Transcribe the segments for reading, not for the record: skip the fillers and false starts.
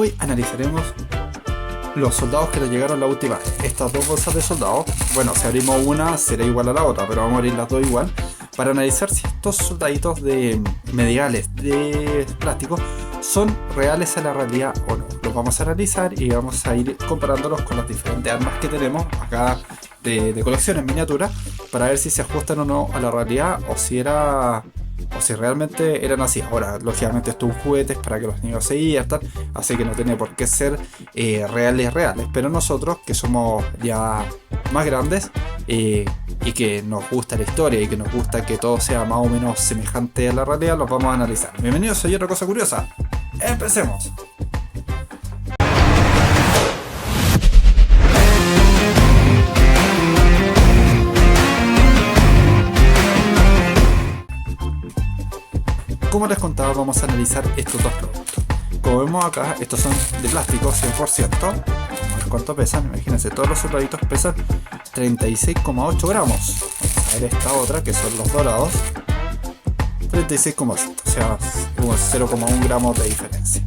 Hoy analizaremos los soldados que nos llegaron la última vez. Estas dos bolsas de soldados, bueno, si abrimos una será igual a la otra, pero vamos a abrir las dos igual para analizar si estos soldaditos de medievales de plástico son reales a la realidad o no. Los vamos a analizar y vamos a ir comparándolos con las diferentes armas que tenemos acá de colección en miniatura para ver si se ajustan o no a la realidad o si realmente eran así. Ahora, lógicamente esto es un juguete para que los niños se diviertan, así que no tiene por qué ser reales, pero nosotros que somos ya más grandes y que nos gusta la historia y que nos gusta que todo sea más o menos semejante a la realidad, los vamos a analizar. Bienvenidos a Otra Cosa Curiosa. ¡Empecemos! Como les contaba, vamos a analizar estos dos productos. Como vemos acá, estos son de plástico 100%. Vamos a ver cuánto pesan. Imagínense, todos los soldaditos pesan 36,8 gramos. Vamos a ver esta otra, que son los dorados. 36,7, o sea, 0,1 gramos de diferencia.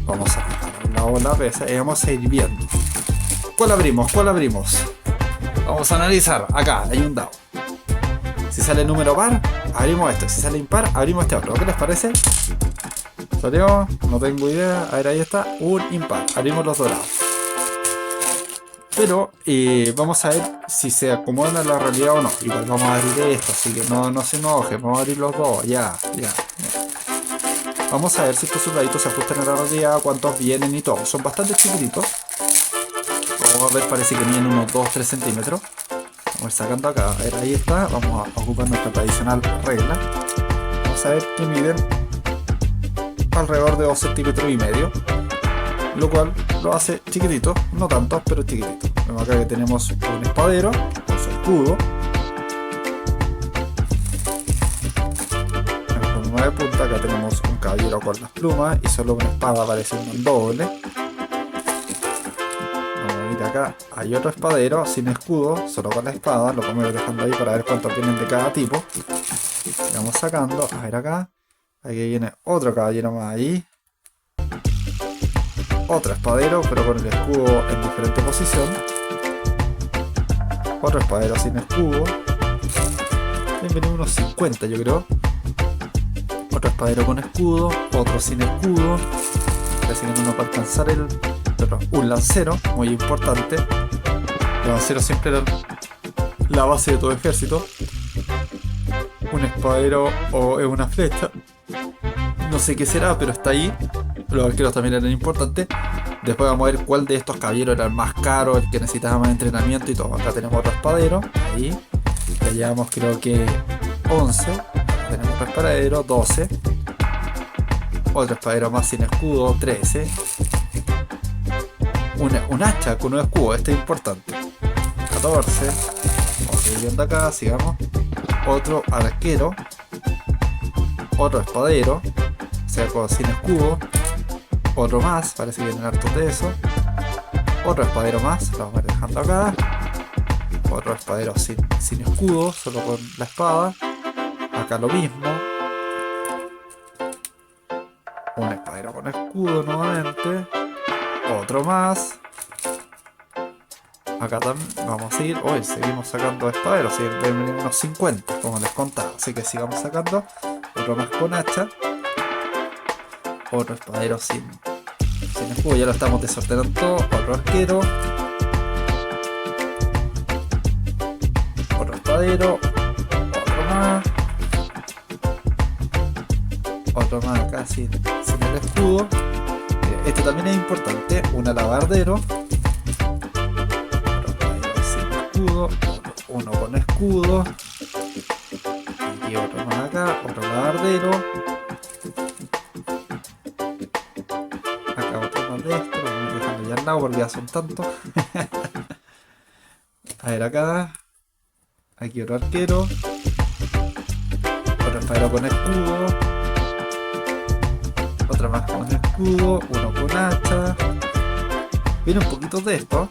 Vamos a dejar a un lado la pesa y vamos a ir viendo. ¿Cuál abrimos? Vamos a analizar. Acá hay un dado. Si sale número par, abrimos este. Si sale impar, abrimos este otro. ¿Qué les parece? ¿Salió? No tengo idea. A ver, ahí está. Un impar. Abrimos los dorados. Pero vamos a ver si se acomodan a la realidad o no. Igual vamos a abrir esto, así que no se enojen. Vamos a abrir los dos. Ya. Vamos a ver si estos soldaditos se ajustan a la realidad, cuántos vienen y todo. Son bastante chiquititos. Como a ver, parece que miden unos 2-3 centímetros. Vamos a ir sacando acá. A ver, ahí está. Vamos a ocupar nuestra tradicional regla. Vamos a ver que miden alrededor de 2,5 centímetros, lo cual lo hace chiquitito, no tanto, pero chiquitito. Vemos acá que tenemos un espadero con su escudo, con 9 puntas. Acá tenemos un caballero con las plumas y solo una espada parece un doble. Acá hay otro espadero sin escudo, solo con la espada. Lo vamos a ir dejando ahí para ver cuántos vienen de cada tipo. Y vamos sacando. A ver acá. Aquí viene otro caballero más ahí. Otro espadero, pero con el escudo en diferente posición. Otro espadero sin escudo. Vienen unos 50 yo creo. Otro espadero con escudo. Otro sin escudo. Parece que no nos va a alcanzar el... Un lancero, muy importante. El lancero siempre era la base de todo ejército. Un espadero o es una flecha. No sé qué será, pero está ahí. Los arqueros también eran importantes. Después vamos a ver cuál de estos caballeros era el más caro, el que necesitaba más entrenamiento y todo. Acá tenemos otro espadero. Ahí. Ya llevamos creo que 11. Acá tenemos otro espadero, 12. Otro espadero más sin escudo, 13. Un hacha con un escudo, este es importante. 14. Vamos a ir viendo acá, sigamos. Otro arquero. Otro espadero, o sea, sin escudo. Otro más, parece que vienen hartos de eso. Otro espadero más, lo vamos a ir dejando acá. Otro espadero sin escudo, solo con la espada. Acá lo mismo. Un espadero con escudo nuevamente. Otro más. Acá también vamos a ir. Hoy seguimos sacando espaderos. Deben venir unos 50, como les contaba. Así que sigamos sacando. Otro más con hacha. Otro espadero sin escudo. Ya lo estamos desordenando todo. Otro arquero. Otro espadero. Otro más. Otro más acá sin el escudo. Este también es importante, un alabardero. Otro espadero sin escudo, uno con escudo. Y otro más acá, otro alabardero. Acá otro más de esto, lo vamos dejando ya al lado porque ya son tantos. A ver acá. Aquí otro arquero. Otro espadero con escudo. Otra más con escudo, uno con hacha. Viene un poquito de esto.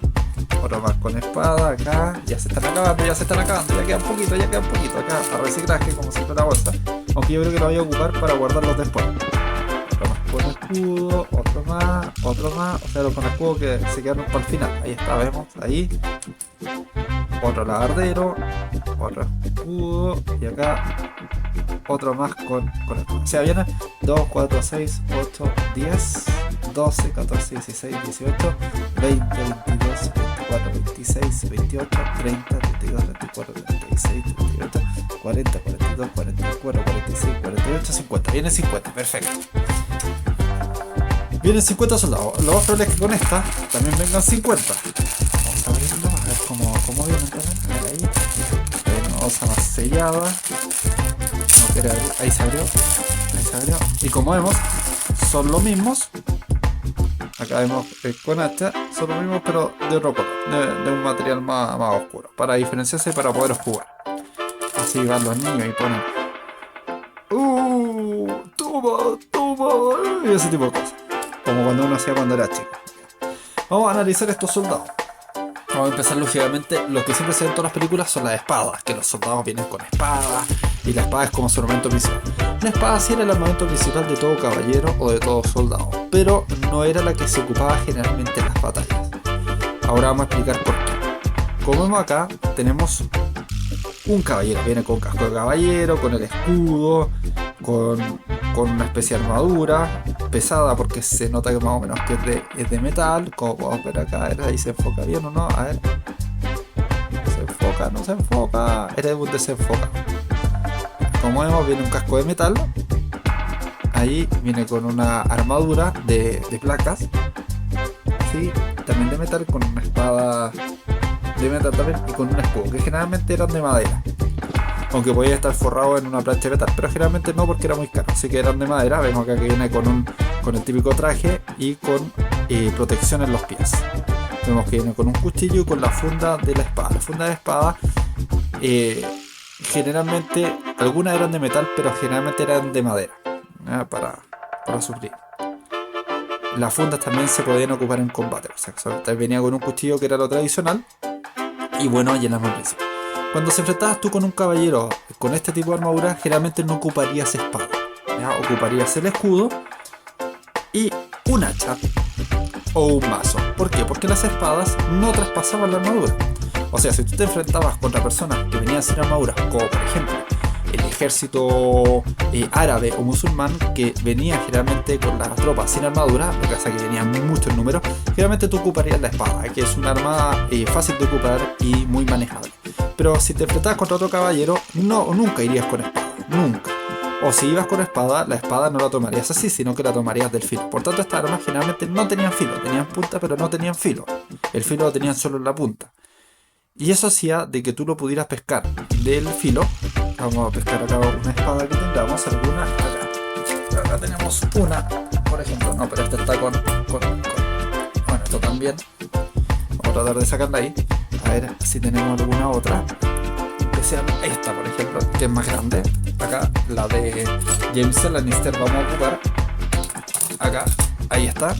Otro más con espada acá. Ya se están acabando. Ya queda un poquito acá. A reciclaje como si fuera bolsa. Aunque yo creo que lo voy a ocupar para guardarlos después. Otro más con escudo, otro más, o sea, los con escudo que se quedaron para el final. Ahí está, vemos, ahí. Otro labardero, otro escudo, y acá otro más con escudo. O sea, vienen 2, 4, 6, 8, 10, 12, 14, 16, 18, 20, 22, 24, 26, 28, 30, 32, 34, 36, 38, 40, 42, 44, 46, 48, 50. Vienen 50, perfecto. Vienen 50 soldados. Lo más probable es que con esta también vengan 50. Vamos a abrirlo, a ver cómo vienen también. A ver ahí. Una cosa más sellada. No quiere abrir. Ahí se abrió. Ahí se abrió. Y como vemos, son los mismos. Acá vemos con esta. Son los mismos, pero de otro color. De un material más oscuro. Para diferenciarse y para poder jugar. Así van los niños y ponen. Toma. Y ese tipo de cosas. Como cuando uno hacía cuando era chico. Vamos a analizar estos soldados. Vamos a empezar lógicamente. Lo que siempre se ve en todas las películas son las espadas. Que los soldados vienen con espadas. Y la espada es como su armamento principal. La espada sí era el armamento principal de todo caballero o de todo soldado. Pero no era la que se ocupaba generalmente en las batallas. Ahora vamos a explicar por qué. Como vemos acá, tenemos un caballero. Viene con casco de caballero, con el escudo, con una especie de armadura pesada porque se nota que más o menos que es de metal. Como podemos ver acá, ahí se enfoca bien o no. A ver, no se enfoca, eres un desenfocado. Como vemos, viene un casco de metal. Ahí viene con una armadura de placas, sí, también de metal, con una espada de metal también y con un escudo que generalmente eran de madera. Aunque podía estar forrado en una plancha de metal, pero generalmente no porque era muy caro, así que eran de madera. Vemos acá que viene con el típico traje y con protección en los pies. Vemos que viene con un cuchillo y con la funda de la espada. La funda de espada, generalmente, algunas eran de metal, pero generalmente eran de madera, para sufrir. Las fundas también se podían ocupar en combate, o sea, que venía con un cuchillo que era lo tradicional, y bueno, y en las noticias. Cuando se enfrentabas tú con un caballero con este tipo de armadura, generalmente no ocuparías espada, ¿ya? Ocuparías el escudo y un hacha o un mazo. ¿Por qué? Porque las espadas no traspasaban la armadura. O sea, si tú te enfrentabas contra personas que venían sin armadura, como por ejemplo el ejército árabe o musulmán, que venía generalmente con las tropas sin armadura, lo que pasa es que venían mucho en número, generalmente tú ocuparías la espada, que es un arma fácil de ocupar y muy manejable. Pero si te enfrentabas contra otro caballero, nunca irías con espada, nunca. O si ibas con espada, la espada no la tomarías así, sino que la tomarías del filo. Por tanto, estas armas generalmente no tenían filo, tenían punta, pero no tenían filo. El filo lo tenían solo en la punta. Y eso hacía de que tú lo pudieras pescar del filo. Vamos a pescar acá una espada que tengamos, alguna acá tenemos una, por ejemplo. No, pero esta está con bueno, esto también. Vamos a tratar de sacarla ahí. A ver si tenemos alguna otra que sea esta, por ejemplo, que es más grande. Acá la de James Lannister vamos a ocupar. Acá, ahí está.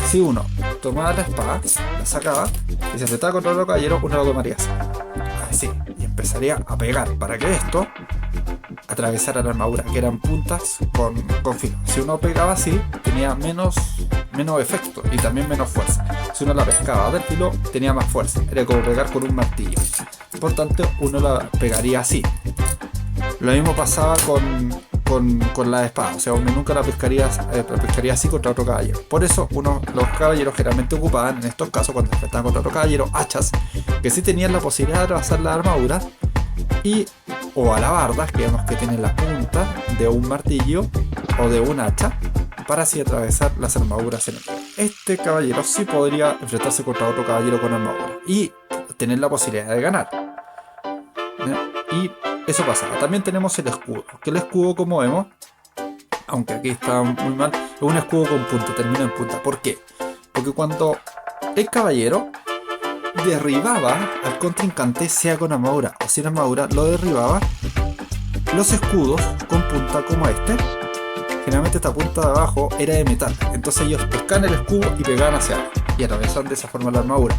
Si uno tomaba la espada, la sacaba y se enfrentaba contra otro caballero, uno lo tomaría así y empezaría a pegar para que esto atravesara la armadura, que eran puntas con filo. Si uno pegaba así, tenía menos efecto y también menos fuerza. Si uno la pescaba del filo, tenía más fuerza. Era como pegar con un martillo. Por tanto, uno la pegaría así. Lo mismo pasaba con la espada, o sea, uno nunca la pescaría así contra otro caballero. Por eso los caballeros generalmente ocupaban, en estos casos, cuando se enfrentaban contra otro caballero, hachas, que sí tenían la posibilidad de atravesar la armadura, o alabardas, que vemos que tienen la punta de un martillo o de un hacha, para así atravesar las armaduras enemigas. Este caballero sí podría enfrentarse contra otro caballero con armadura y tener la posibilidad de ganar. Y eso pasaba. También tenemos el escudo, que el escudo, como vemos, aunque aquí está muy mal, es un escudo con punta, termina en punta. ¿Por qué? Porque cuando el caballero derribaba al contrincante, sea con armadura o sin armadura, lo derribaba, los escudos con punta como este, generalmente esta punta de abajo era de metal, entonces ellos pescaban el escudo y pegaban hacia abajo y atravesaban de esa forma la armadura.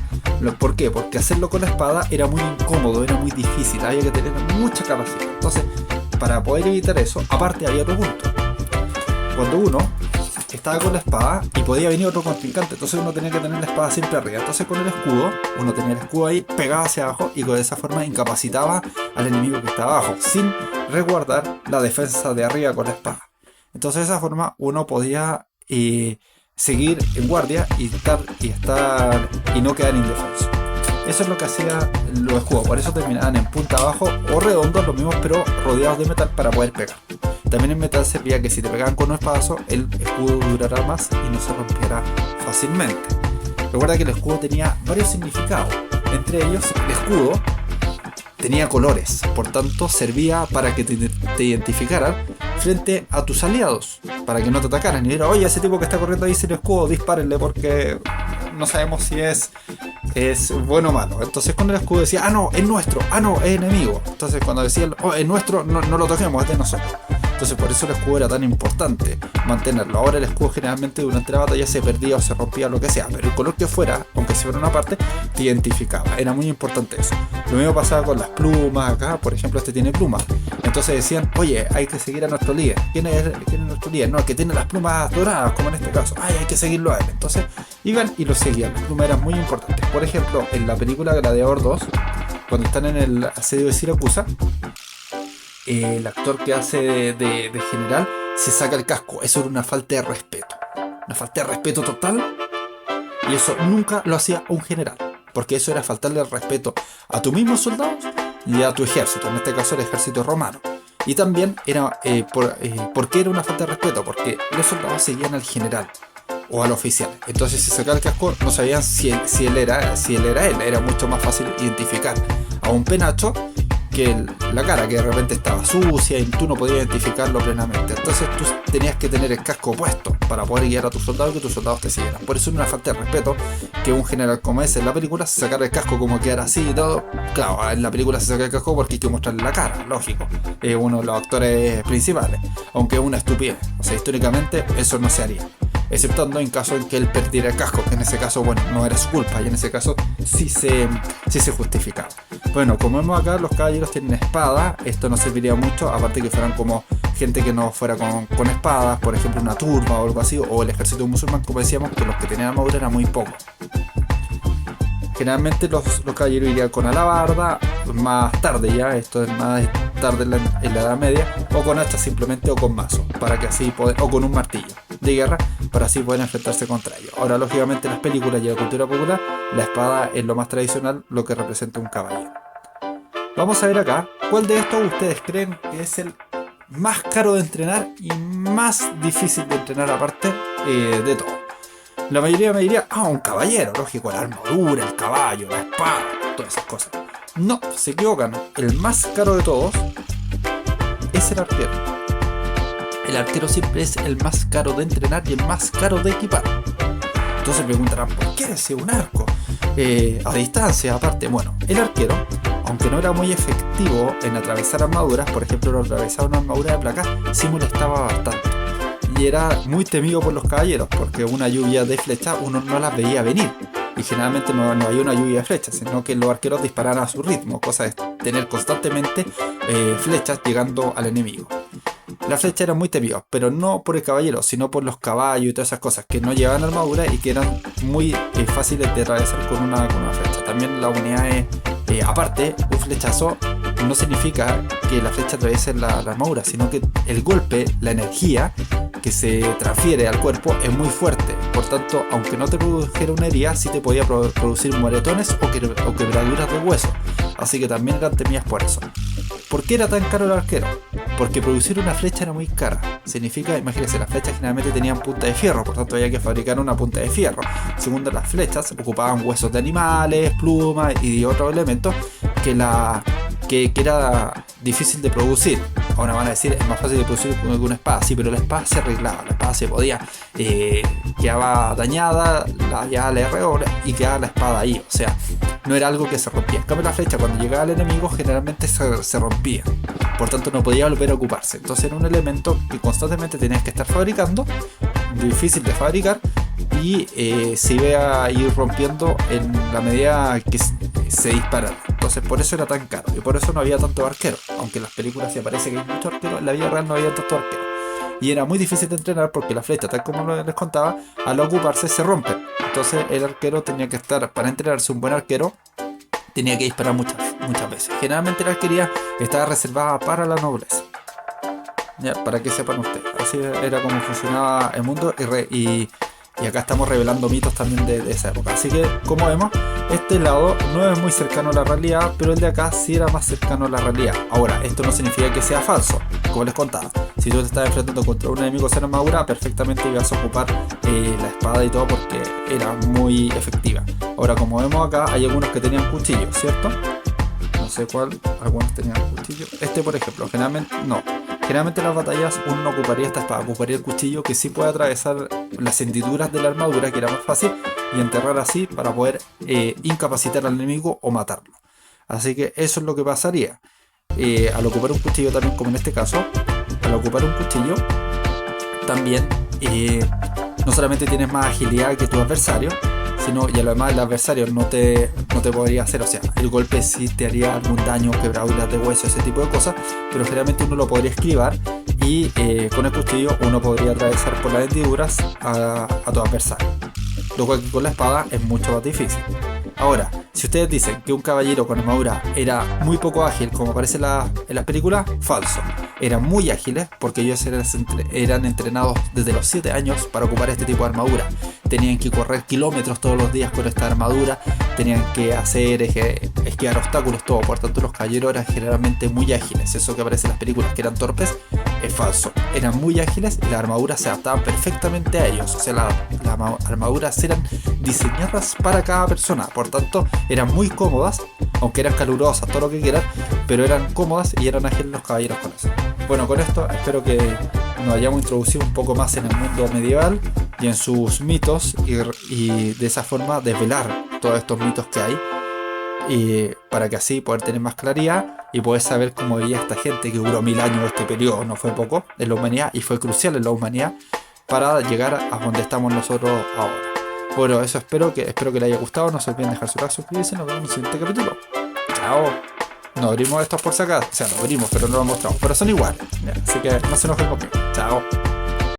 ¿Por qué? Porque hacerlo con la espada era muy incómodo, era muy difícil, había que tener mucha capacidad. Entonces, para poder evitar eso, aparte había otro punto. Cuando uno estaba con la espada y podía venir otro contrincante, entonces uno tenía que tener la espada siempre arriba. Entonces con el escudo, uno tenía el escudo ahí pegado hacia abajo y de esa forma incapacitaba al enemigo que estaba abajo, sin resguardar la defensa de arriba con la espada. Entonces de esa forma uno podía seguir en guardia y no quedar indefenso. Eso es lo que hacía los escudos, por eso terminaban en punta abajo o redondos, los mismos, pero rodeados de metal para poder pegar. También en metal servía que si te pegaban con un espadazo, el escudo durará más y no se rompiera fácilmente. Recuerda que el escudo tenía varios significados, entre ellos el escudo tenía colores, por tanto servía para que te identificaran frente a tus aliados, para que no te atacaran y dijeran, oye, ese tipo que está corriendo ahí sin escudo, dispárenle porque no sabemos si es bueno o malo. Entonces con el escudo decía, ah no, es nuestro, ah no, es enemigo. Entonces cuando decían, oh, es nuestro, no lo toquemos, es de nosotros. Entonces por eso el escudo era tan importante mantenerlo. Ahora el escudo generalmente durante la batalla se perdía o se rompía, lo que sea, pero el color que fuera, aunque si fuera una parte, te identificaba. Era muy importante eso. Lo mismo pasaba con las plumas. Acá por ejemplo este tiene plumas, entonces decían, oye, hay que seguir a nuestro líder. ¿Quién es nuestro líder? No, el que tiene las plumas doradas, como en este caso. Ay, hay que seguirlo a él. Entonces iban y lo seguían. Las plumas eran muy importantes. Por ejemplo, en la película Gladiador 2, cuando están en el asedio de Siracusa, el actor que hace de general se saca el casco. Eso era una falta de respeto. Una falta de respeto total. Y eso nunca lo hacía un general, porque eso era faltarle el respeto a tus mismos soldados y a tu ejército, en este caso el ejército romano. Y también era ¿por qué era una falta de respeto? Porque los soldados seguían al general o al oficial. Entonces si sacaba el casco no sabían si él era él. Era mucho más fácil identificar a un penacho que la cara, que de repente estaba sucia y tú no podías identificarlo plenamente. Entonces tú tenías que tener el casco puesto para poder guiar a tus soldados y que tus soldados te siguieran. Por eso es una falta de respeto que un general como ese en la película se sacara el casco como quedara así y todo. Claro, en la película se saca el casco porque hay que mostrarle la cara, lógico. Es uno de los actores principales, aunque es una estupidez. O sea, históricamente eso no se haría, exceptuando en caso en que él perdiera el casco, que en ese caso, bueno, no era su culpa, y en ese caso sí se justificaba. Bueno, como vemos acá, los caballeros tienen espada. Esto no serviría mucho, aparte que fueran como gente que no fuera con espadas, por ejemplo una turba o algo así, o el ejército musulmán, como decíamos, que los que tenían armadura era muy poco. Generalmente los caballeros irían con alabarda, más tarde ya, esto es más tarde en la Edad Media, o con hachas simplemente, o con mazo, para que así o con un martillo de guerra, para así poder enfrentarse contra ellos. Ahora, lógicamente, en las películas y en la cultura popular, la espada es lo más tradicional, lo que representa un caballero. Vamos a ver acá, ¿cuál de estos ustedes creen que es el más caro de entrenar y más difícil de entrenar aparte de todo? La mayoría me diría, un caballero, lógico, la armadura, el caballo, la espada, todas esas cosas. No, se equivocan. El más caro de todos es el arquero. El arquero siempre es el más caro de entrenar y el más caro de equipar. Entonces me preguntarán, ¿por qué es un arco? A distancia, aparte. Bueno, el arquero, aunque no era muy efectivo en atravesar armaduras, por ejemplo, lo atravesaba una armadura de placa, sí molestaba bastante. Y era muy temido por los caballeros, porque una lluvia de flechas uno no las veía venir. Y generalmente no había una lluvia de flechas, sino que los arqueros dispararan a su ritmo, cosa de tener constantemente flechas llegando al enemigo. Las flechas eran muy temidas, pero no por el caballero, sino por los caballos y todas esas cosas que no llevaban armadura y que eran muy fáciles de atravesar con una flecha. También las unidades, aparte, un flechazo no significa que la flecha atraviese la armadura, sino que el golpe, la energía que se transfiere al cuerpo es muy fuerte. Por tanto, aunque no te produjera una herida, sí te podía producir moretones o quebraduras de hueso. Así que también eran temidas por eso. ¿Por qué era tan caro el arquero? Porque producir una flecha era muy cara. Significa, imagínense, las flechas generalmente tenían punta de fierro, por tanto había que fabricar una punta de fierro. Segundo, las flechas ocupaban huesos de animales, plumas y de otros elementos que era difícil de producir. Ahora van a decir, es más fácil de producir que una espada. Sí, pero la espada se arreglaba, la espada se podía, quedaba dañada, ya la herreó y quedaba la espada ahí. O sea, no era algo que se rompía. En cambio, la flecha cuando llegaba al enemigo generalmente se rompía. Por tanto, no podía volver a ocuparse. Entonces era un elemento que constantemente tenías que estar fabricando, difícil de fabricar, y se iba a ir rompiendo en la medida que se disparara. Entonces por eso era tan caro y por eso no había tanto arquero, aunque en las películas sí aparece que hay muchos arqueros, en la vida real no había tanto arquero. y era muy difícil de entrenar porque la flecha, tal como les contaba, al ocuparse se rompe. Entonces el arquero tenía que estar, para entrenarse un buen arquero, tenía que disparar muchas veces. Generalmente la arquería estaba reservada para la nobleza. Ya, para que sepan ustedes. Así era como funcionaba el mundo y acá estamos revelando mitos también de esa época. Así que, como vemos, este lado no es muy cercano a la realidad, pero el de acá sí era más cercano a la realidad. Ahora, esto no significa que sea falso, como les contaba. Si tú te estás enfrentando contra un enemigo sin armadura, perfectamente ibas a ocupar la espada y todo porque era muy efectiva. Ahora, como vemos acá, hay algunos que tenían cuchillos, ¿cierto? No sé cuál, algunos tenían cuchillo. Este, por ejemplo, generalmente no. Generalmente en las batallas uno no ocuparía esta espada, ocuparía el cuchillo que sí puede atravesar las hendiduras de la armadura, que era más fácil, y enterrar así para poder incapacitar al enemigo o matarlo. Así que eso es lo que pasaría. Al ocupar un cuchillo también, como en este caso, al ocupar un cuchillo, también no solamente tienes más agilidad que tu adversario, sino y además el adversario no te podría hacer, o sea, el golpe sí te haría algún daño, quebraduras de hueso, ese tipo de cosas, pero generalmente uno lo podría esquivar y con el cuchillo uno podría atravesar por las hendiduras a tu adversario. Lo cual que con la espada es mucho más difícil. Ahora, si ustedes dicen que un caballero con armadura era muy poco ágil, como aparece en las películas, falso. Eran muy ágiles porque ellos eran entrenados desde los 7 años para ocupar este tipo de armadura. Tenían que correr kilómetros todos los días con esta armadura, tenían que hacer esquivar obstáculos, todo. Por tanto, los caballeros eran generalmente muy ágiles. Eso que aparece en las películas que eran torpes es falso. Eran muy ágiles y las armaduras se adaptaban perfectamente a ellos. O sea, las armaduras eran diseñadas para cada persona. Por tanto, eran muy cómodas, aunque eran calurosas, todo lo que quieran, pero eran cómodas y eran ágiles los caballeros con eso. Bueno, con esto espero que nos hayamos introducido un poco más en el mundo medieval y en sus mitos y de esa forma desvelar todos estos mitos que hay, y para que así poder tener más claridad y poder saber cómo vivía esta gente que duró 1000 años. Este periodo no fue poco en la humanidad y fue crucial en la humanidad para llegar a donde estamos nosotros ahora. Bueno, eso espero que les haya gustado. No se olviden dejar su like, suscribirse. Nos vemos en el siguiente capítulo. Chao. No abrimos estos por si acaso. O sea, no abrimos, pero no lo mostramos. Pero son iguales. Así que no se enojen conmigo. Chao.